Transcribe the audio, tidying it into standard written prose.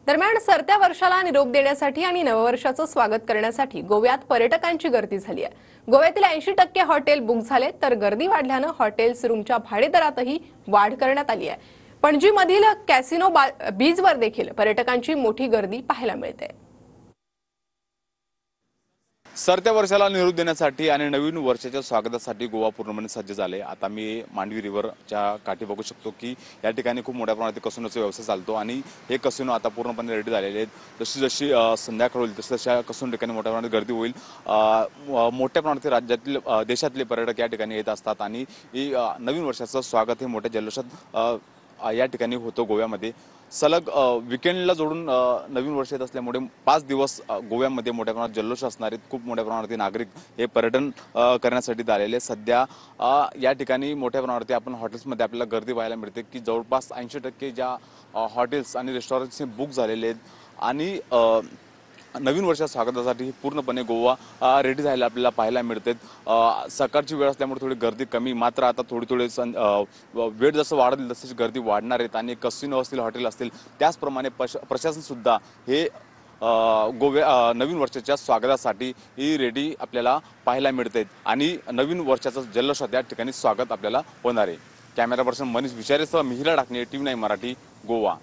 दरम्यान सरत्या वर्षाला निरोप देण्यासाठी आणि नववर्षाचं स्वागत करण्यासाठी गोव्यात पर्यटकांची गर्दी झाली आहे। गोव्यातील 80% हॉटेल बुक झाले, तर गर्दी वाढल्यानं हॉटेल्स रूमच्या भाडेदरातही वाढ करण्यात आली आहे। पणजीमधील कॅसिनो बीचवर देखील पर्यटकांची मोठी गर्दी पाहायला मिळते। सरत्या वर्षाला निरोप देण्यासाठी आणि नवीन वर्षाच्या स्वागतासाठी गोवा पूर्णपणे सज्ज झाले। आता मी मांडवी रिव्हरच्या काठी बघू शकतो की या ठिकाणी खूप मोठ्या प्रमाणात कसिनोचा व्यवसाय चालतो आणि हे कसिनो आता पूर्णपणे रेडी झालेले आहेत। जशी जशी संध्याकाळ होईल तसं तशा कसिनो ठिकाणी मोठ्या प्रमाणात गर्दी होईल। मोठ्या प्रमाणात राज्यातील देशातले पर्यटक या ठिकाणी येत असतात आणि नवीन वर्षाचं स्वागत हे मोठ्या जल्लोषात या ठिकाणी होतो। गोव्यामध्ये सलग विकेंडला जोडून नवीन वर्ष येत असल्यामुळे 5 दिवस गोव्यामध्ये मोठ्या प्रमाणात जल्लोष असणार आहेत। खूप मोठ्या प्रमाणात नागरिक हे पर्यटन करण्यासाठी आलेले। सध्या या ठिकाणी मोठ्या प्रमाणात आपण हॉटेल्समध्ये आपल्याला गर्दी पाहायला मिळते की जवळपास 80% ज्या हॉटेल्स आणि रेस्टॉरंट्स बुक झालेले आहेत आणि नवीन वर्षाच्या स्वागतासाठी पूर्णपणे गोवा रेडी झालेला आपल्याला पाहायला मिळते। सकाळची वेळ असल्यामुळे थोडी गर्दी कमी, मात्र आता थोडी वेळ जसं वाढेल तशी गर्दी वाढणार आहेत आणि कसिनो असतील, हॉटेल असतील, त्याचप्रमाणे प्रशासन सुद्धा हे नवीन वर्षाच्या स्वागतासाठी ही रेडी आपल्याला पाहायला मिळते आणि नवीन वर्षाचं जल्लोषात या ठिकाणी स्वागत आपल्याला होणार आहे। Camera person Manish विचारेसह Mihira Dakne, TV9 Marathi, Goa.